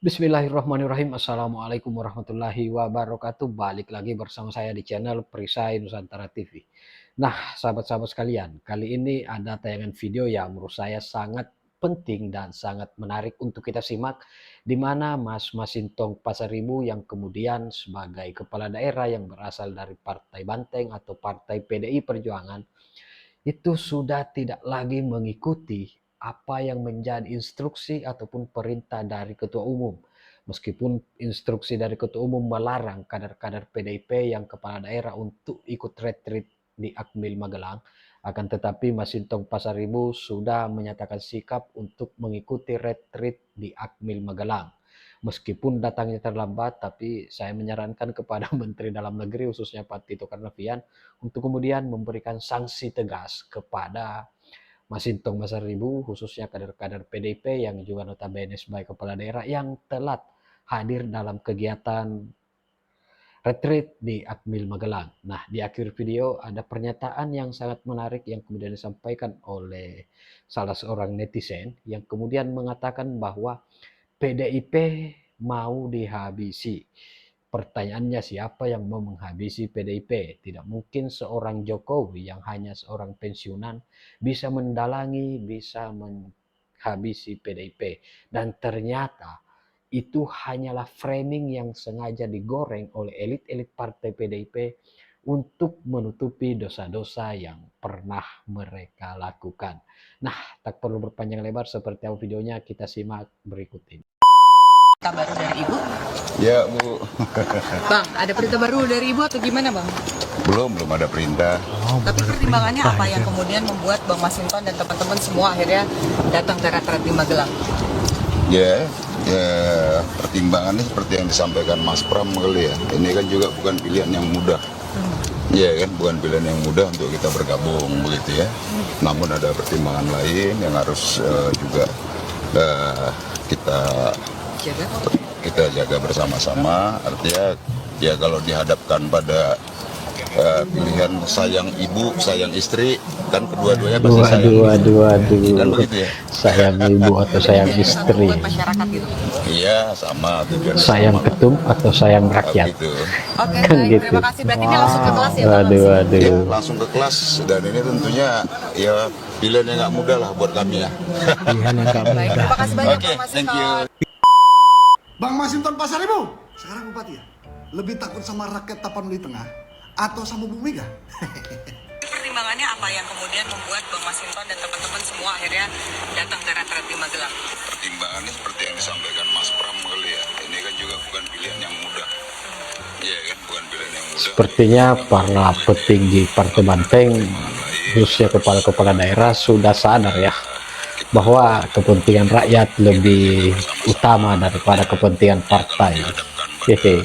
Bismillahirrahmanirrahim. Assalamualaikum warahmatullahi wabarakatuh. Balik lagi bersama saya di channel Perisai Nusantara TV. Nah, sahabat-sahabat sekalian, kali ini ada tayangan video yang menurut saya sangat penting dan sangat menarik untuk kita simak, di mana Mas Masintong Pasaribu yang kemudian sebagai kepala daerah yang berasal dari Partai Banteng atau Partai PDI Perjuangan itu sudah tidak lagi mengikuti apa yang menjadi instruksi ataupun perintah dari ketua umum. Meskipun instruksi dari ketua umum melarang kader-kader PDIP yang kepala daerah untuk ikut retreat di Akmil Magelang, akan tetapi Masintong Pasaribu sudah menyatakan sikap untuk mengikuti retreat di Akmil Magelang. Meskipun datangnya terlambat, tapi saya menyarankan kepada Menteri Dalam Negeri khususnya Pak Tito Karnavian untuk kemudian memberikan sanksi tegas kepada Masintong Pasaribu khususnya kader-kader PDIP yang juga notabene sebagai kepala daerah yang telat hadir dalam kegiatan retreat di Akmil Magelang. Nah, di akhir video ada pernyataan yang sangat menarik yang kemudian disampaikan oleh salah seorang netizen yang kemudian mengatakan bahwa PDIP mau dihabisi. Pertanyaannya, siapa yang mau menghabisi PDIP? Tidak mungkin seorang Jokowi yang hanya seorang pensiunan bisa mendalangi, bisa menghabisi PDIP. Dan ternyata itu hanyalah framing yang sengaja digoreng oleh elit-elit partai PDIP untuk menutupi dosa-dosa yang pernah mereka lakukan. Nah, tak perlu berpanjang lebar, seperti apa videonya kita simak berikut ini. Berita baru dari Ibu? Ya, Bu. Bang, ada berita baru dari Ibu atau gimana, Bang? Belum ada perintah. Tapi pertimbangannya apa yang kemudian membuat Bang Masinton dan teman-teman semua akhirnya datang ke retret di Magelang? Ya, pertimbangannya seperti yang disampaikan Mas Pram kali ya. Ini kan juga bukan pilihan yang mudah. Ya kan, bukan pilihan yang mudah untuk kita bergabung begitu ya. Namun ada pertimbangan lain yang harus juga kita jaga bersama-sama. Artinya ya kalau dihadapkan pada pilihan sayang ibu, sayang istri, kan kedua-duanya pasti sayang. Kan begitu ya. Sayang ibu atau sayang istri. Masyarakat gitu. Iya, sama tujuan. Sayang sama. ketum atau sayang rakyat. Gitu. Oke, Kan baik. gitu. Terima kasih. Berarti ini langsung ke kelas ya, Bang? Ya, langsung ke kelas, dan ini tentunya ya pilihan yang nggak mudah lah buat kami ya. Pilihan yang gak Baik, terima kasih banyak, Oke, Bang thank you. Masinton. Bang Masinton Pasaribu, sekarang bupati ya? Lebih takut sama rakyat Tapanuli Tengah atau sama Bu Mega? Pertimbangannya apa yang kemudian membuat Bang Masinton dan teman-teman semua akhirnya datang ke retret di Magelang? Pertimbangannya seperti yang disampaikan Mas Pram kali ya. Ini kan juga bukan pilihan yang mudah. Iya kan, bukan pilihan yang mudah. Sepertinya para petinggi Partai Banteng, khususnya kepala-kepala daerah sudah sadar ya bahwa kepentingan rakyat lebih utama daripada kepentingan partai. Hehe.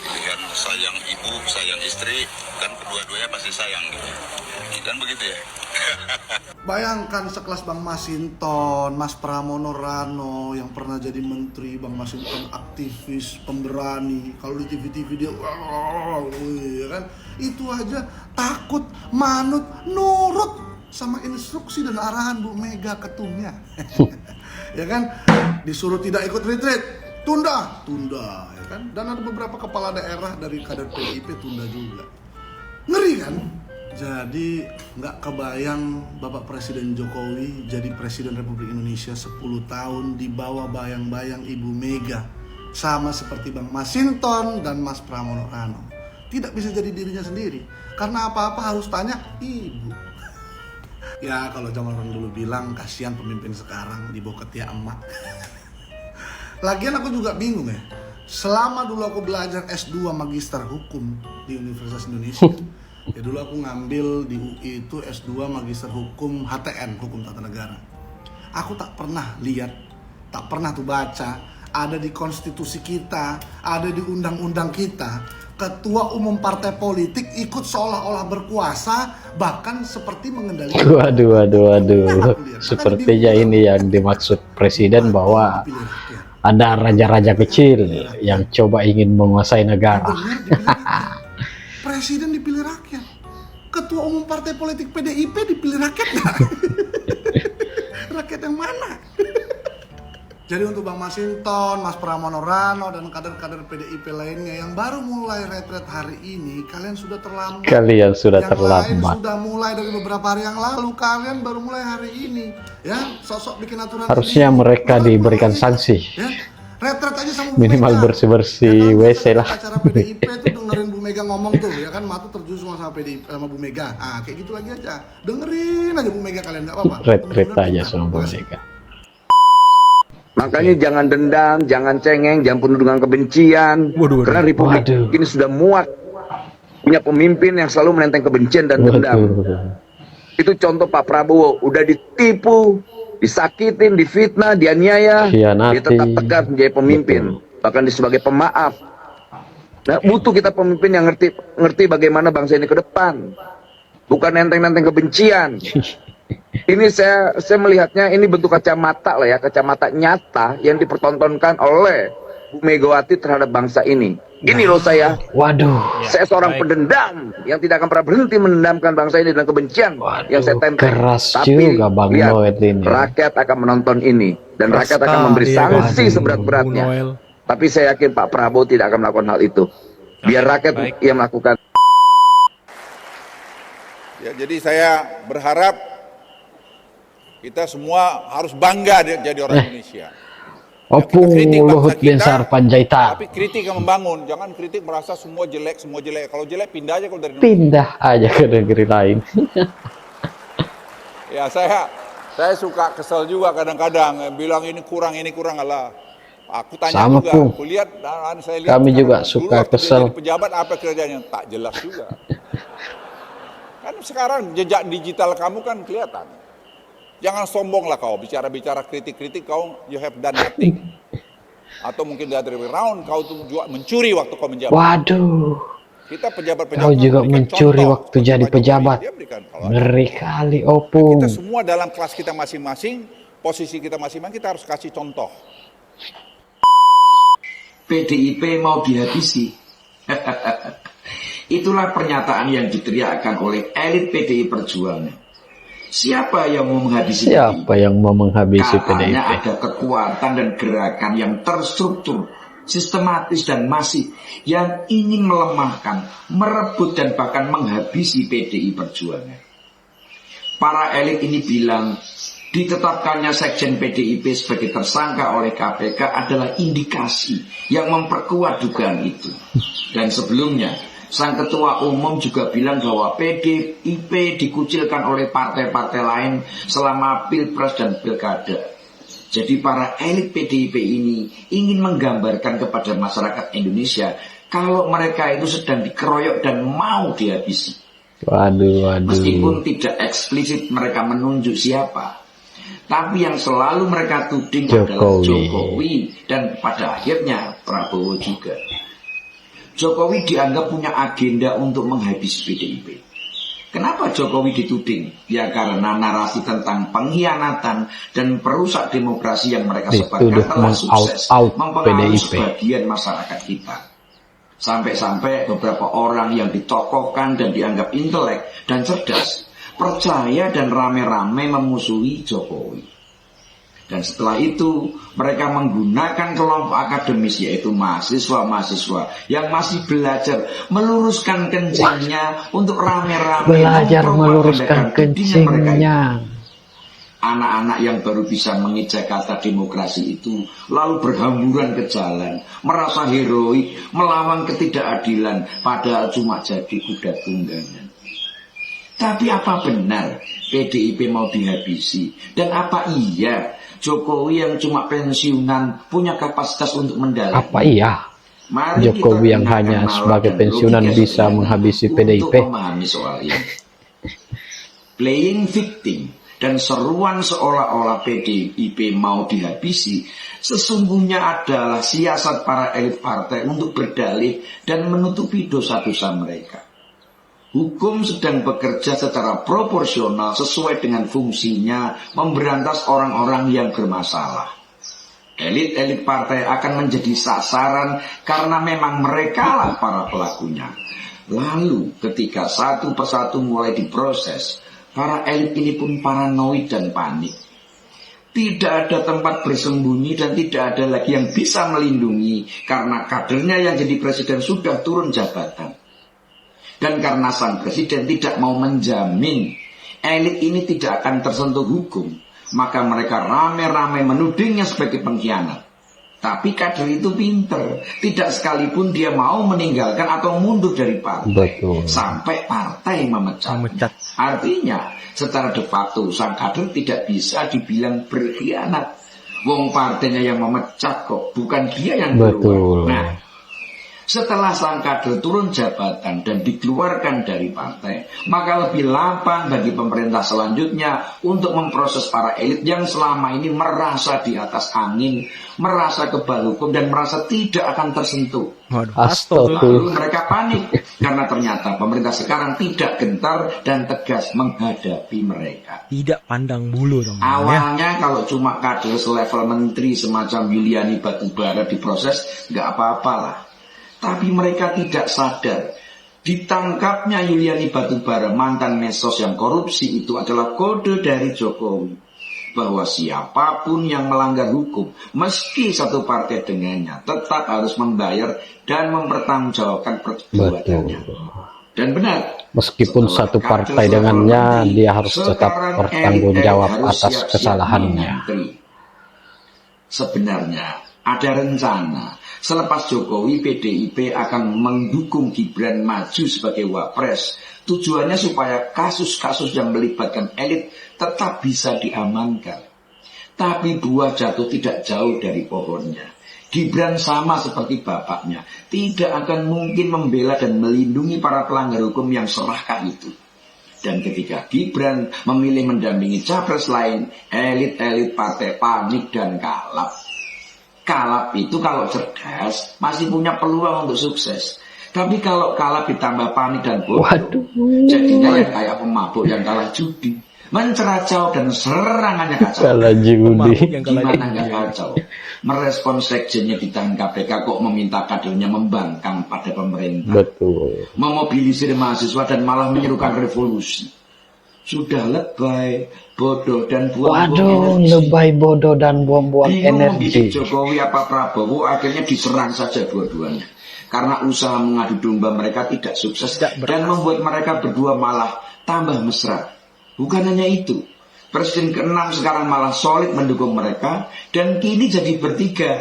Pilihan sayang ibu, sayang istri, kan kedua-duanya pasti sayang gitu. Kan begitu ya. Bayangkan sekelas Bang Masinton, Mas Pramono Rano yang pernah jadi menteri, Bang Masinton aktivis, pemberani. Kalau di TV-TV dia, ya kan? Itu aja takut, manut, nurut sama instruksi dan arahan Bu Mega ketumnya. Ya kan? Disuruh tidak ikut retreat, tunda, ya kan? Dan ada beberapa kepala daerah dari kader PDIP tunda juga. Ngeri kan? Jadi nggak kebayang Bapak Presiden Jokowi jadi Presiden Republik Indonesia 10 tahun di bawah bayang-bayang Ibu Mega. Sama seperti Bang Masinton dan Mas Pramono Rano. Tidak bisa jadi dirinya sendiri. Karena apa-apa harus tanya Ibu. Ya kalau zaman orang dulu bilang kasihan pemimpin sekarang dibawa ketiak emak. Lagian aku juga bingung ya. Selama dulu aku belajar S2 Magister Hukum di Universitas Indonesia. Ya dulu aku ngambil di UI itu S2 Magister Hukum HTN, Hukum Tata Negara. Aku tak pernah lihat, tak pernah tuh baca, ada di konstitusi kita, ada di undang-undang kita, ketua umum partai politik ikut seolah-olah berkuasa, bahkan seperti mengendalikan. Waduh. Sepertinya ini yang dimaksud presiden, bahwa ada raja-raja kecil yang coba ingin menguasai negara. Presiden dipilih rakyat, ketua umum partai politik PDIP dipilih rakyat nggak? Rakyat yang mana? Jadi untuk Bang Masinton, Mas Pramono Rano, dan kader-kader PDIP lainnya yang baru mulai retret hari ini, kalian sudah terlambat. Kalian sudah Yang terlambat. lain sudah mulai dari beberapa hari yang lalu, kalian baru mulai hari ini. Ya, sosok bikin aturan. Harusnya ini, mereka baru diberikan mulai. sanksi. Ya, retret aja sama Bu Minimal Mega. bersih-bersih Ya kan, WC kita lah. acara PDIP tuh dengerin Bu Mega ngomong tuh, ya kan, mata terjun semua sama PDIP sama Bu Mega. Ah, kayak gitu lagi aja. Dengerin aja Bu Mega kalian, nggak apa-apa. Retret Mudah-mudahan aja bisa. sama Bu Makasih. Mega. Makanya jangan dendam, jangan cengeng, jangan penuh dengan kebencian. Karena Republik Waduh. ini sudah muak punya pemimpin yang selalu menenteng kebencian dan dendam. Waduh. Itu contoh Pak Prabowo, udah ditipu, disakitin, difitnah, dianiaya, Khianati. dia tetap tegar menjadi pemimpin, bahkan dia sebagai pemaaf. Nah, butuh kita pemimpin yang ngerti bagaimana bangsa ini ke depan, bukan nenteng-nenteng kebencian. Ini saya melihatnya ini bentuk kacamata lah ya, kacamata nyata yang dipertontonkan oleh Bu Megawati terhadap bangsa ini. Ini loh saya Waduh. seorang pendendam yang tidak akan pernah berhenti mendendamkan bangsa ini dengan kebencian Waduh, yang saya tenteng. keras Tapi juga Bang lihat, Noel ini. rakyat akan menonton ini dan rakyat akan memberi sanksi seberat-beratnya. Tapi saya yakin Pak Prabowo tidak akan melakukan hal itu. Biar rakyat yang melakukan. Ya, jadi saya berharap kita semua harus bangga jadi orang Indonesia. Opung kritik bangsa Luhut kita, Binsar Panjaitan. Tapi kritik yang membangun, jangan kritik merasa semua jelek, semua jelek. Kalau jelek pindah aja kalau dari Indonesia. Pindah aja ke negeri lain. Ya saya suka kesel juga kadang-kadang bilang ini kurang Allah. Aku tanya Sama, juga, Pung. aku lihat, saya lihat Kami sekarang, juga dulu suka waktu dia kesel. jadi pejabat apa kerjanya tak jelas juga. Kan sekarang jejak digital kamu kan kelihatan. Jangan sombong lah kau, bicara-bicara kritik-kritik kau, you have done nothing. Atau mungkin the other way around, kau tuh juga mencuri waktu kau menjabat. Waduh. Kita pejabat-pejabat Kau juga memberikan mencuri contoh. waktu jadi Pak Jokowi, pejabat. dia berikan. Kalau Ngeri kali Opung. kita semua dalam kelas kita masing-masing, posisi kita masing-masing, kita harus kasih contoh. PDIP mau dihabisi. Itulah pernyataan yang diteriakkan oleh elit PDI Perjuangan. Siapa yang mau menghabisi Siapa PDIP? yang mau menghabisi PDIP? Katanya ada kekuatan dan gerakan yang terstruktur, sistematis dan masif yang ingin melemahkan, merebut dan bahkan menghabisi PDI Perjuangan. Para elit ini bilang ditetapkannya Sekjen PDIP sebagai tersangka oleh KPK adalah indikasi yang memperkuat dugaan itu. Dan sebelumnya sang ketua umum juga bilang bahwa PDIP dikucilkan oleh partai-partai lain selama Pilpres dan Pilkada. Jadi para elit PDIP ini ingin menggambarkan kepada masyarakat Indonesia kalau mereka itu sedang dikeroyok dan mau dihabisi. Waduh. Meskipun tidak eksplisit mereka menunjuk siapa, tapi yang selalu mereka tuding adalah Jokowi dan pada akhirnya Prabowo juga. Jokowi dianggap punya agenda untuk menghabisi PDIP. Kenapa Jokowi dituding? Ya karena narasi tentang pengkhianatan dan perusak demokrasi yang mereka sebarkan telah sukses mempengaruhi sebagian masyarakat kita. Sampai-sampai beberapa orang yang ditokohkan dan dianggap intelek dan cerdas percaya dan rame-rame memusuhi Jokowi. Dan setelah itu mereka menggunakan kelompok akademis yaitu mahasiswa-mahasiswa yang masih belajar meluruskan kencingnya untuk rame-rame belajar meluruskan kencingnya. Anak-anak yang baru bisa mengejak kata demokrasi itu lalu berhamburan ke jalan, merasa heroik, melawan ketidakadilan, padahal cuma jadi kuda tunggangan. Tapi apa benar PDIP mau dihabisi? Dan apa iya Jokowi yang cuma pensiunan punya kapasitas untuk mendalami? Apa iya Jokowi yang hanya sebagai pensiunan bisa menghabisi PDIP? Untuk memahami soal ini. Playing victim dan seruan seolah-olah PDIP mau dihabisi sesungguhnya adalah siasat para elit partai untuk berdalih dan menutupi dosa-dosa mereka. Hukum sedang bekerja secara proporsional sesuai dengan fungsinya memberantas orang-orang yang bermasalah. Elit-elit partai akan menjadi sasaran karena memang merekalah para pelakunya. Lalu ketika satu persatu mulai diproses, para elit ini pun paranoid dan panik. Tidak ada tempat bersembunyi dan tidak ada lagi yang bisa melindungi karena kadernya yang jadi presiden sudah turun jabatan. Dan karena sang presiden tidak mau menjamin elit ini tidak akan tersentuh hukum, maka mereka rame-rame menudingnya sebagai pengkhianat. Tapi kader itu pinter, tidak sekalipun dia mau meninggalkan atau mundur dari partai. Betul. Sampai partai memecat. Artinya secara de facto sang kader tidak bisa dibilang berkhianat. Wong partainya yang memecat kok, bukan dia yang keluar. Nah, setelah sang kader turun jabatan dan dikeluarkan dari partai, maka lebih lapang bagi pemerintah selanjutnya untuk memproses para elit yang selama ini merasa di atas angin, merasa kebal hukum dan merasa tidak akan tersentuh. Lalu mereka panik karena ternyata pemerintah sekarang tidak gentar dan tegas menghadapi mereka. Tidak pandang bulu dong. Awalnya kalau cuma kader selevel menteri semacam Yuliani Batubara diproses, nggak apa-apalah. Tapi mereka tidak sadar ditangkapnya Yuliani Batubara, mantan Mensos yang korupsi, itu adalah kode dari Jokowi bahwa siapapun yang melanggar hukum, meski satu partai dengannya, tetap harus membayar dan mempertanggungjawabkan perbuatannya. Dan benar, meskipun satu partai dengannya, dia harus tetap bertanggung jawab atas kesalahannya. Sebenarnya ada rencana selepas Jokowi, PDIP akan mendukung Gibran maju sebagai wapres. Tujuannya supaya kasus-kasus yang melibatkan elit tetap bisa diamankan. Tapi buah jatuh tidak jauh dari pohonnya. Gibran sama seperti bapaknya, tidak akan mungkin membela dan melindungi para pelanggar hukum yang serakah itu. Dan ketika Gibran memilih mendampingi capres lain, elit-elit partai panik dan kalap. Kalap itu kalau cerdas masih punya peluang untuk sukses. Tapi kalau kalap ditambah panik dan bodoh, jadinya yang kayak pemabuk yang kalah judi, menceracau dan serangannya kacau. Kalah judi. Gimana nggak kacau? Merespon sekjennya ditahan KPK kok meminta kadernya membangkang pada pemerintah. Betul. Memobilisir mahasiswa dan malah menyerukan revolusi. Sudah lebay, bodoh dan buang-buang energi. Lebay, bodoh dan buang-buang energi. Jokowi apa Prabowo akhirnya diserang saja dua-duanya. Karena usaha mengadu domba mereka tidak sukses dan membuat mereka berdua malah tambah mesra. Bukan hanya itu, Presiden ke-6 sekarang malah solid mendukung mereka dan kini jadi bertiga.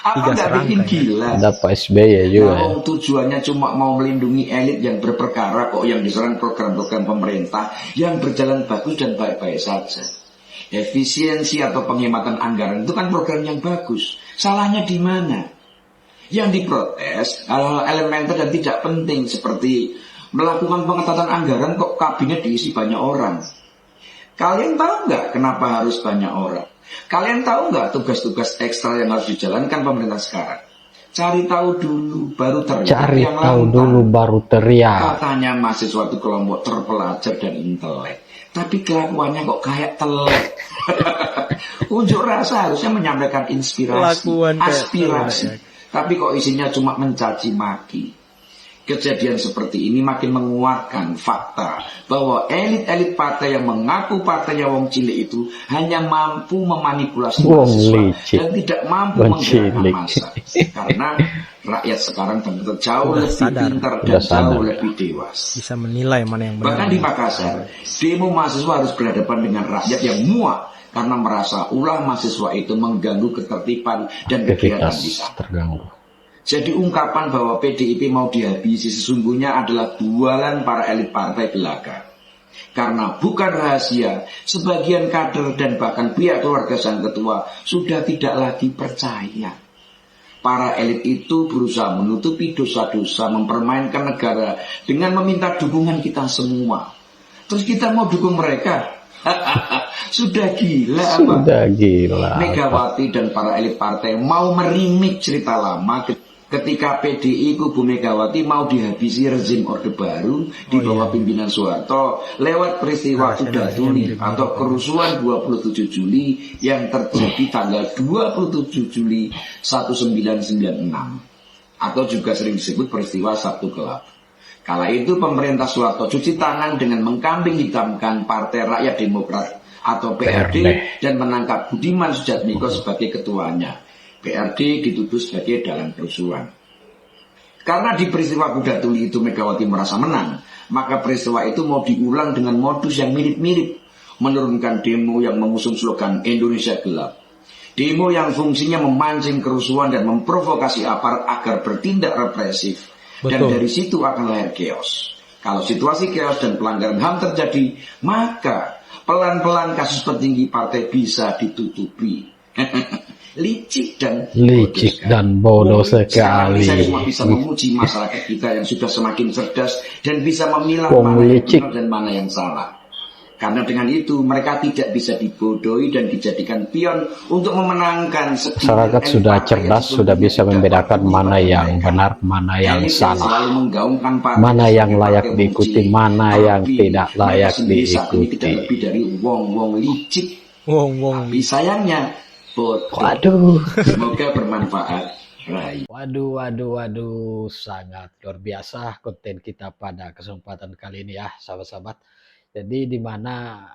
Apa nggak bikin gila? Ada Pak SBY juga. Nah, tujuannya cuma mau melindungi elit yang berperkara kok, yang diserang program-program pemerintah yang berjalan bagus dan baik-baik saja. Efisiensi atau penghematan anggaran itu kan program yang bagus. Salahnya di mana? Yang diprotes hal-hal elementer dan tidak penting seperti melakukan pengetatan anggaran kok kabinet diisi banyak orang. Kalian tahu nggak kenapa harus banyak orang? Kalian tahu nggak tugas-tugas ekstra yang harus dijalankan pemerintah sekarang? Cari tahu dulu, baru teriak. Cari tahu dulu, baru teriak. Katanya mahasiswa itu kelompok terpelajar dan intelek, tapi kelakuannya kok kayak telek. Unjuk rasa harusnya menyampaikan inspirasi, aspirasi, tapi kok isinya cuma mencaci maki. Kejadian seperti ini makin menguatkan fakta bahwa elit-elit partai yang mengaku partainya wong cilik itu hanya mampu memanipulasi mahasiswa dan tidak mampu menggerakkan massa. Karena rakyat sekarang ternyata jauh lebih pintar dan jauh lebih dewasa. Bisa menilai mana yang benar. Bahkan di Makassar, demo mahasiswa harus berhadapan dengan rakyat yang muak karena merasa ulah mahasiswa itu mengganggu ketertiban dan kegiatan di sana. Terganggu. Jadi ungkapan bahwa PDIP mau dihabisi sesungguhnya adalah bualan para elit partai belaka. Karena bukan rahasia, sebagian kader dan bahkan pihak keluarga sang ketua sudah tidak lagi percaya. Para elit itu berusaha menutupi dosa-dosa, mempermainkan negara dengan meminta dukungan kita semua. Terus kita mau dukung mereka? Sudah gila apa? Sudah gila. Megawati dan para elit partai mau merimik cerita lama ketika PDI kubu Megawati mau dihabisi rezim Orde Baru di bawah pimpinan Soeharto lewat peristiwa Kuda Tuli atau kerusuhan 27 Juli yang terjadi tanggal 27 Juli 1996 atau juga sering disebut peristiwa Sabtu Gelap. Kala itu pemerintah Soeharto cuci tangan dengan mengkambing hitamkan Partai Rakyat Demokrat atau PRD dan menangkap Budiman Sujatmiko sebagai ketuanya. PRD dituduh sebagai dalang kerusuhan. Karena di peristiwa Kuda Tuli itu Megawati merasa menang, maka peristiwa itu mau diulang dengan modus yang mirip-mirip, menurunkan demo yang mengusung slogan Indonesia Gelap. Demo yang fungsinya memancing kerusuhan dan memprovokasi aparat agar bertindak represif. Dan dari situ akan lahir chaos. Kalau situasi chaos dan pelanggaran HAM terjadi, maka pelan-pelan kasus petinggi partai bisa ditutupi. Licik dan bodoh sekali. Saya cuma bisa memuji masyarakat kita yang sudah semakin cerdas dan bisa memilah mana yang benar dan mana yang salah. Karena dengan itu mereka tidak bisa dibodohi dan dijadikan pion untuk memenangkan. Masyarakat sudah cerdas, sudah bisa membedakan mana yang benar, mana yang salah, mana yang layak diikuti, mana yang tidak layak diikuti. Tidak lebih dari wong-wong licik. Tapi sayangnya Waduh. Semoga bermanfaat. Waduh, sangat luar biasa konten kita pada kesempatan kali ini ya, sahabat-sahabat. Jadi di mana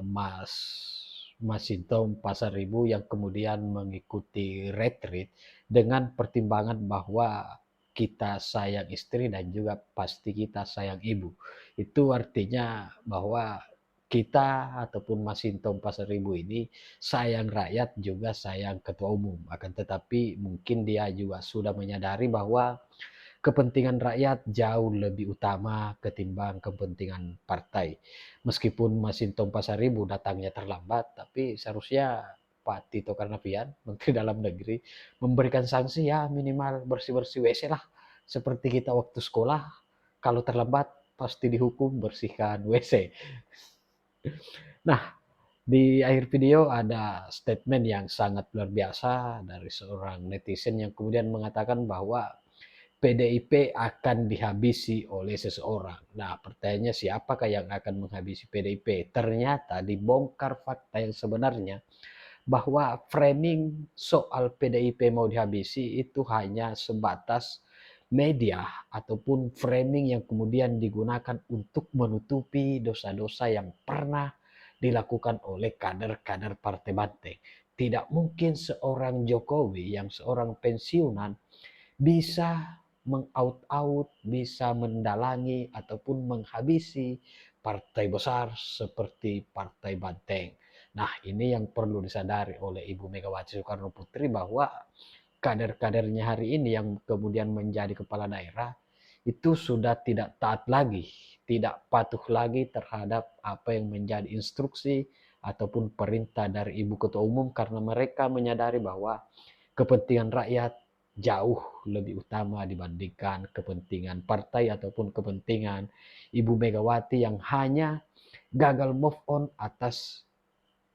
Mas Masinton Pasaribu yang kemudian mengikuti retreat dengan pertimbangan bahwa kita sayang istri dan juga pasti kita sayang ibu. Itu artinya bahwa kita ataupun Masinton Pasaribu ini sayang rakyat juga sayang ketua umum. Akan tetapi mungkin dia juga sudah menyadari bahwa kepentingan rakyat jauh lebih utama ketimbang kepentingan partai. Meskipun Masinton Pasaribu datangnya terlambat, tapi seharusnya Pak Tito Karnavian, Menteri Dalam Negeri, memberikan sanksi ya minimal bersih-bersih WC lah. Seperti kita waktu sekolah, kalau terlambat pasti dihukum bersihkan WC. Nah, di akhir video ada statement yang sangat luar biasa dari seorang netizen yang kemudian mengatakan bahwa PDIP akan dihabisi oleh seseorang. Nah, pertanyaannya siapakah yang akan menghabisi PDIP? Ternyata dibongkar fakta yang sebenarnya bahwa framing soal PDIP mau dihabisi itu hanya sebatas media ataupun framing yang kemudian digunakan untuk menutupi dosa-dosa yang pernah dilakukan oleh kader-kader Partai Banteng. Tidak mungkin seorang Jokowi yang seorang pensiunan bisa mengaut-aut, bisa mendalangi ataupun menghabisi partai besar seperti Partai Banteng. Nah, ini yang perlu disadari oleh Ibu Megawati Soekarno Putri bahwa kader-kadernya hari ini yang kemudian menjadi kepala daerah itu sudah tidak taat lagi, tidak patuh lagi terhadap apa yang menjadi instruksi ataupun perintah dari Ibu Ketua Umum karena mereka menyadari bahwa kepentingan rakyat jauh lebih utama dibandingkan kepentingan partai ataupun kepentingan Ibu Megawati yang hanya gagal move on atas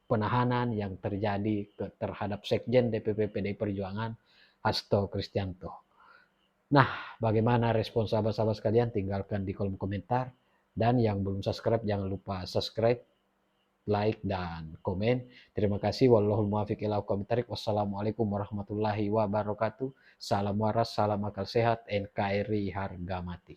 penahanan yang terjadi terhadap Sekjen DPP PDI Perjuangan Hasto Kristianto. Nah, bagaimana respon sahabat-sahabat sekalian? Tinggalkan di kolom komentar. Dan yang belum subscribe, jangan lupa subscribe, like, dan komen. Terima kasih. Wallahul muwaffiq ila aqwamit thoriq. Wassalamualaikum warahmatullahi wabarakatuh. Salam waras, salam akal sehat, NKRI harga mati.